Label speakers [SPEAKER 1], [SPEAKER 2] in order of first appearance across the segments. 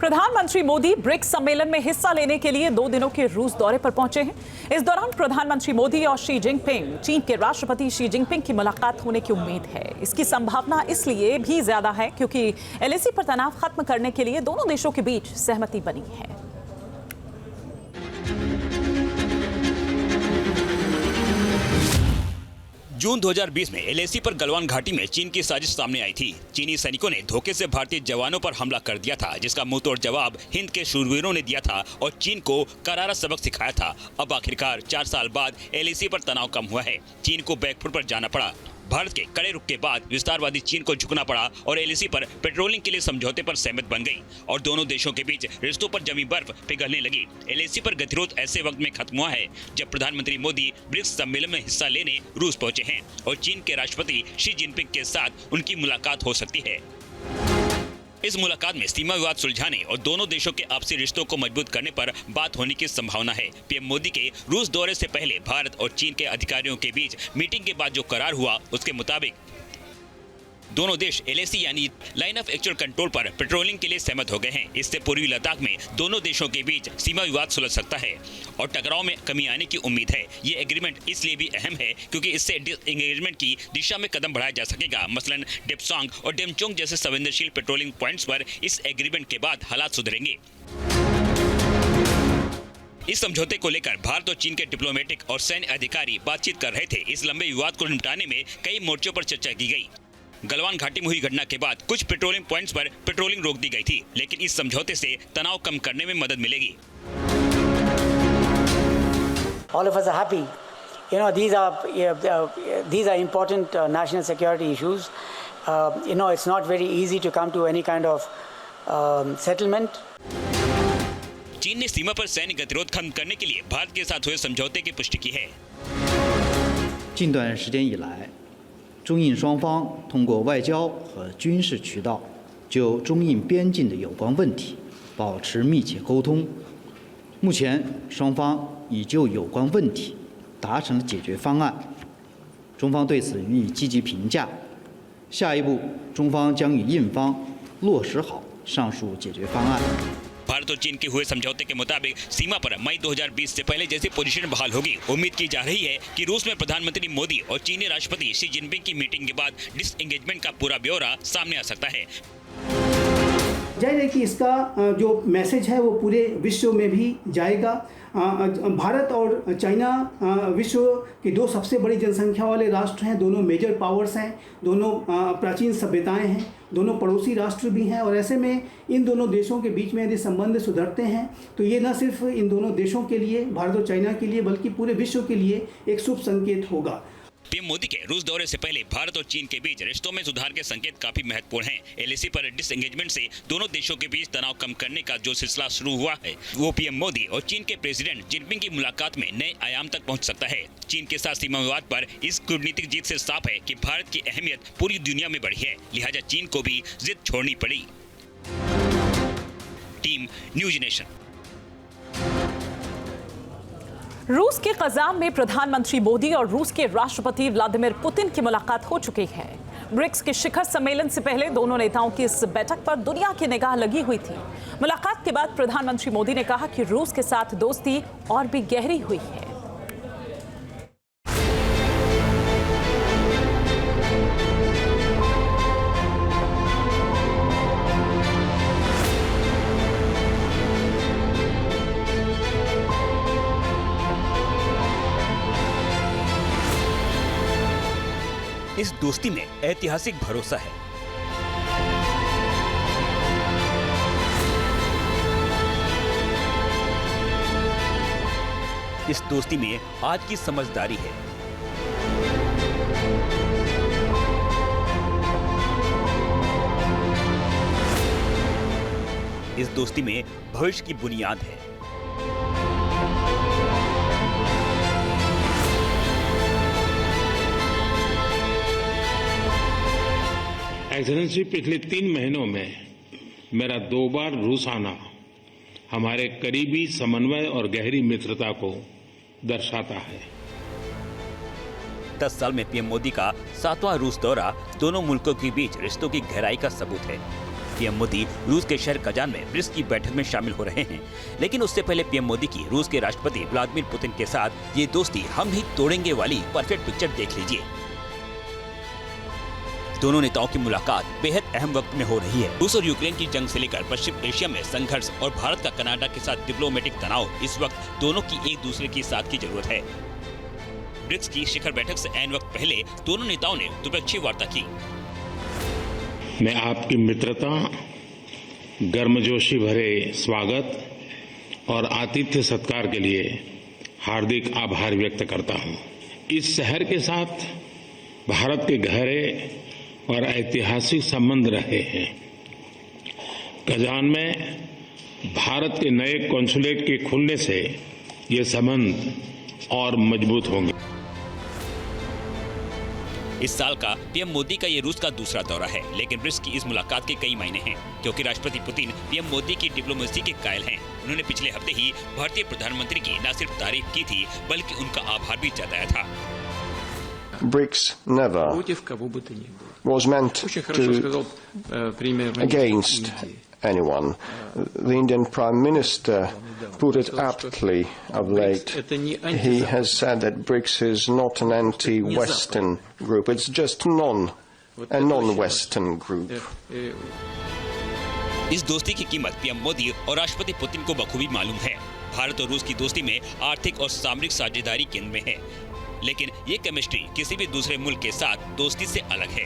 [SPEAKER 1] प्रधानमंत्री मोदी ब्रिक्स सम्मेलन में हिस्सा लेने के लिए 2 दिनों के रूस दौरे पर पहुंचे हैं। इस दौरान प्रधानमंत्री मोदी और शी जिनपिंग, चीन के राष्ट्रपति शी जिनपिंग की मुलाकात होने की उम्मीद है। इसकी संभावना इसलिए भी ज्यादा है क्योंकि एलएसी पर तनाव खत्म करने के लिए दोनों देशों के बीच सहमति बनी है।
[SPEAKER 2] जून 2020 में एलएसी पर गलवान घाटी में चीन की साजिश सामने आई थी। चीनी सैनिकों ने धोखे से भारतीय जवानों पर हमला कर दिया था, जिसका मुंहतोड़ जवाब हिंद के शूरवीरों ने दिया था और चीन को करारा सबक सिखाया था। अब आखिरकार 4 साल बाद एलएसी पर तनाव कम हुआ है। चीन को बैकफुट पर जाना पड़ा। भारत के कड़े रुख के बाद विस्तारवादी चीन को झुकना पड़ा और एलएसी पर पेट्रोलिंग के लिए समझौते पर सहमत बन गई और दोनों देशों के बीच रिश्तों पर जमी बर्फ पिघलने लगी। एलएसी पर गतिरोध ऐसे वक्त में खत्म हुआ है जब प्रधानमंत्री मोदी ब्रिक्स सम्मेलन में हिस्सा लेने रूस पहुंचे हैं और चीन के राष्ट्रपति शी जिनपिंग के साथ उनकी मुलाकात हो सकती है। इस मुलाकात में सीमा विवाद सुलझाने और दोनों देशों के आपसी रिश्तों को मजबूत करने पर बात होने की संभावना है। पीएम मोदी के रूस दौरे से पहले भारत और चीन के अधिकारियों के बीच मीटिंग के बाद जो करार हुआ, उसके मुताबिक दोनों देश एलएसी यानी लाइन ऑफ एक्चुअल कंट्रोल पर पेट्रोलिंग के लिए सहमत हो गए हैं। इससे पूर्वी लद्दाख में दोनों देशों के बीच सीमा विवाद सुलझ सकता है और टकराव में कमी आने की उम्मीद है। ये एग्रीमेंट इसलिए भी अहम है क्योंकि इससे डिसएंगेजमेंट की दिशा में कदम बढ़ाया जा सकेगा। मसलन डेप्सांग और डेमचोंग जैसे संवेदनशील पेट्रोलिंग पॉइंट्स पर इस एग्रीमेंट के बाद हालात सुधरेंगे। इस समझौते को लेकर भारत और चीन के डिप्लोमेटिक और सैन्य अधिकारी बातचीत कर रहे थे। इस लंबे विवाद को निपटाने में कई मोर्चों पर चर्चा की गई। गलवान घाटी में हुई घटना के बाद कुछ पेट्रोलिंग पॉइंट्स पर पेट्रोलिंग रोक दी गई थी, लेकिन इस समझौते से तनाव कम करने में मदद मिलेगी।
[SPEAKER 3] All of us are happy. You know, these are important national security issues. You know, it's not very easy to come to any kind of settlement.
[SPEAKER 2] चीन ने सीमा पर सैन्य गतिरोध खत्म करने के लिए भारत के साथ हुए समझौते की पुष्टि की है।
[SPEAKER 4] 近段时间以来，中印双方通过外交和军事渠道就中印边境的有关问题保持密切沟通。目前，双方已就有关问题达成了解决方案，中方对此予以积极评价。下一步，中方将与印方落实好上述解决方案。
[SPEAKER 2] भारत और चीन के हुए समझौते के मुताबिक सीमा पर मई 2020 से पहले जैसी पोजीशन बहाल होगी। उम्मीद की जा रही है कि रूस में प्रधानमंत्री मोदी और चीनी राष्ट्रपति शी जिनपिंग की मीटिंग के बाद डिसएंगेजमेंट का पूरा ब्यौरा सामने आ सकता है।
[SPEAKER 5] जाहिर है कि इसका जो मैसेज है वो पूरे विश्व में भी जाएगा। भारत और चाइना विश्व के 2 सबसे बड़ी जनसंख्या वाले राष्ट्र हैं, दोनों मेजर पावर्स हैं, दोनों प्राचीन सभ्यताएं हैं, दोनों पड़ोसी राष्ट्र भी हैं और ऐसे में इन दोनों देशों के बीच में यदि संबंध सुधरते हैं तो ये न सिर्फ इन दोनों देशों के लिए, भारत और चाइना के लिए, बल्कि पूरे विश्व के लिए एक शुभ संकेत होगा।
[SPEAKER 2] पीएम मोदी के रूस दौरे से पहले भारत और चीन के बीच रिश्तों में सुधार के संकेत काफी महत्वपूर्ण हैं। एलएसी पर डिसएंगेजमेंट से दोनों देशों के बीच तनाव कम करने का जो सिलसिला शुरू हुआ है, वो पीएम मोदी और चीन के प्रेसिडेंट जिनपिंग की मुलाकात में नए आयाम तक पहुंच सकता है। चीन के साथ सीमा विवाद पर इस कूटनीतिक जीत से साफ है कि भारत की अहमियत पूरी दुनिया में बढ़ी है, लिहाजा चीन को भी जिद छोड़नी पड़ी। Team news nation.
[SPEAKER 1] रूस के कज़ान में प्रधानमंत्री मोदी और रूस के राष्ट्रपति व्लादिमीर पुतिन की मुलाकात हो चुकी है। ब्रिक्स के शिखर सम्मेलन से पहले दोनों नेताओं की इस बैठक पर दुनिया की निगाह लगी हुई थी। मुलाकात के बाद प्रधानमंत्री मोदी ने कहा कि रूस के साथ दोस्ती और भी गहरी हुई है।
[SPEAKER 2] इस दोस्ती में ऐतिहासिक भरोसा है। इस दोस्ती में आज की समझदारी है। इस दोस्ती में भविष्य की बुनियाद है।
[SPEAKER 6] एक्सेलेंसी, पिछले 3 महीनों में मेरा 2 बार रूस आना हमारे करीबी समन्वय और गहरी मित्रता को दर्शाता है।
[SPEAKER 2] 10 साल में पीएम मोदी का 7वां रूस दौरा दोनों मुल्कों के बीच रिश्तों की गहराई का सबूत है। पीएम मोदी रूस के शहर कजान में ब्रिक्स की बैठक में शामिल हो रहे हैं, लेकिन उससे पहले पीएम मोदी की रूस के राष्ट्रपति व्लादिमीर पुतिन के साथ ये दोस्ती हम ही तोड़ेंगे वाली परफेक्ट पिक्चर देख लीजिए। दोनों नेताओं की मुलाकात बेहद अहम वक्त में हो रही है। रूस और यूक्रेन की जंग से लेकर पश्चिम एशिया में संघर्ष और भारत का कनाडा के साथ डिप्लोमेटिक तनाव, इस वक्त दोनों की एक दूसरे की साथ की जरूरत है। ब्रिक्स की शिखर बैठक से ऐन वक्त पहले दोनों नेताओं ने द्विपक्षीय वार्ता की।
[SPEAKER 6] मैं आपकी मित्रता, गर्मजोशी भरे स्वागत और आतिथ्य सत्कार के लिए हार्दिक आभार व्यक्त करता हूं। इस शहर के साथ भारत के गहरे और ऐतिहासिक संबंध रहे हैं। कजान में भारत के नए कॉन्सुलेट के खुलने से ये संबंध और मजबूत होंगे।
[SPEAKER 2] इस साल का पीएम मोदी का ये रूस का दूसरा दौरा है, लेकिन ब्रिक्स की इस मुलाकात के कई मायने हैं, क्योंकि राष्ट्रपति पुतिन पीएम मोदी की डिप्लोमेसी के कायल हैं। उन्होंने पिछले हफ्ते ही भारतीय प्रधानमंत्री की न सिर्फ तारीफ की थी, बल्कि उनका आभार भी जताया था।
[SPEAKER 7] BRICS never was meant to against anyone. The Indian Prime Minister put it aptly of late. He has said that BRICS is not an anti-Western group. It's just a non-Western group.
[SPEAKER 2] इस दोस्ती की कीमत PM Modi और राष्ट्रपति Putin को बखूबी मालूम है। भारत और रूस की दोस्ती में आर्थिक और सामरिक साझेदारी केंद्र में है, लेकिन ये केमिस्ट्री किसी भी दूसरे मुल्क के साथ दोस्ती से अलग है।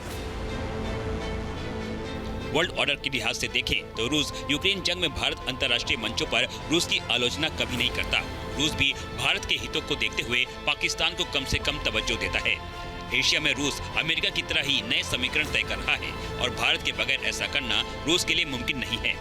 [SPEAKER 2] वर्ल्ड ऑर्डर के लिहाज से देखें तो रूस यूक्रेन जंग में भारत अंतर्राष्ट्रीय मंचों पर रूस की आलोचना कभी नहीं करता। रूस भी भारत के हितों को देखते हुए पाकिस्तान को कम से कम तवज्जो देता है। एशिया में रूस अमेरिका की तरह ही नए समीकरण तय कर रहा है और भारत के बगैर ऐसा करना रूस के लिए मुमकिन नहीं है।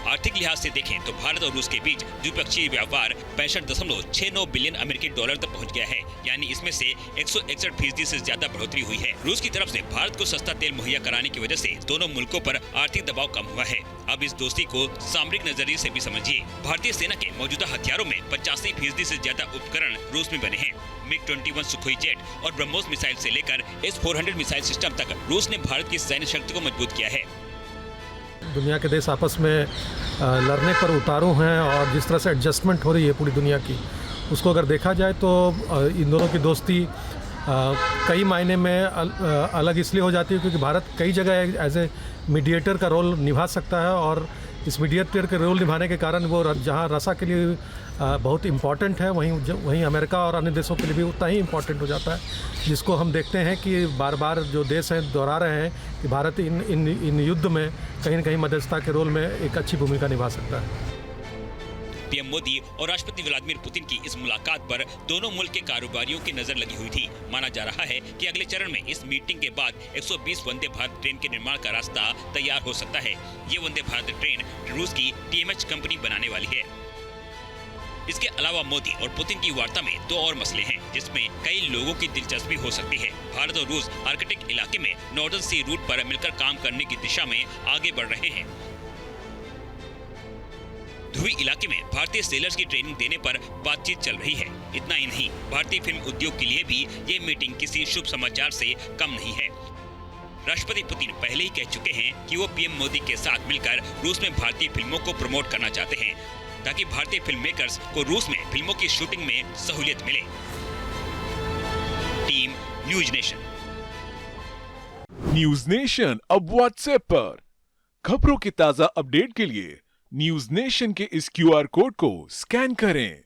[SPEAKER 2] आर्थिक लिहाज से देखें तो भारत और रूस के बीच द्विपक्षीय व्यापार 65.69 बिलियन अमेरिकी डॉलर तक पहुंच गया है, यानी इसमें से 161% से ज्यादा बढ़ोतरी हुई है। रूस की तरफ से भारत को सस्ता तेल मुहैया कराने की वजह से दोनों मुल्कों पर आर्थिक दबाव कम हुआ है। अब इस दोस्ती को सामरिक नजरिए से भी समझिए। भारतीय सेना के मौजूदा हथियारों में 85% से ज्यादा उपकरण रूस में बने हैं। MiG-21 सुखोई जेट और ब्रह्मोस मिसाइल से लेकर S-400 मिसाइल सिस्टम तक रूस ने भारत की सैन्य शक्ति को मजबूत किया है।
[SPEAKER 8] दुनिया के देश आपस में लड़ने पर उतारू हैं और जिस तरह से एडजस्टमेंट हो रही है पूरी दुनिया की, उसको अगर देखा जाए तो इन दोनों की दोस्ती कई मायने में अलग इसलिए हो जाती है क्योंकि भारत कई जगह एज ए मीडिएटर का रोल निभा सकता है और इस मीडिएटर के रोल निभाने के कारण वो जहाँ रसा के लिए बहुत इम्पॉर्टेंट है, वहीं अमेरिका और अन्य देशों के लिए भी उतना ही इम्पॉर्टेंट हो जाता है, जिसको हम देखते हैं कि बार बार जो देश हैं दोहरा रहे हैं कि भारत इन युद्ध में कहीं न कहीं मध्यस्थता के रोल में एक अच्छी भूमिका निभा सकता है।
[SPEAKER 2] पीएम मोदी और राष्ट्रपति व्लादिमीर पुतिन की इस मुलाकात पर दोनों मुल्क के कारोबारियों की नजर लगी हुई थी। माना जा रहा है कि अगले चरण में इस मीटिंग के बाद 120 वंदे भारत ट्रेन के निर्माण का रास्ता तैयार हो सकता है। ये वंदे भारत ट्रेन रूस की TMH कंपनी बनाने वाली है। इसके अलावा मोदी और पुतिन की वार्ता में दो और मसले हैं जिसमें कई लोगों की दिलचस्पी हो सकती है। भारत और रूस आर्कटिक इलाके में नॉर्दर्न सी रूट पर मिलकर काम करने की दिशा में आगे बढ़ रहे हैं। ध्रुवी इलाके में भारतीय सेलर्स की ट्रेनिंग देने पर बातचीत चल रही है। इतना ही नहीं, भारतीय फिल्म उद्योग के लिए भी ये मीटिंग किसी शुभ समाचार से कम नहीं है। राष्ट्रपति पुतिन पहले ही कह चुके हैं कि वो पीएम मोदी के साथ मिलकर रूस में भारतीय फिल्मों को प्रमोट करना चाहते हैं ताकि भारतीय फिल्म मेकर्स को रूस में फिल्मों की शूटिंग में सहूलियत मिले। Team news nation.
[SPEAKER 9] News nation अब व्हाट्सएप पर खबरों की ताजा अपडेट के लिए न्यूज नेशन के इस QR कोड को स्कैन करें।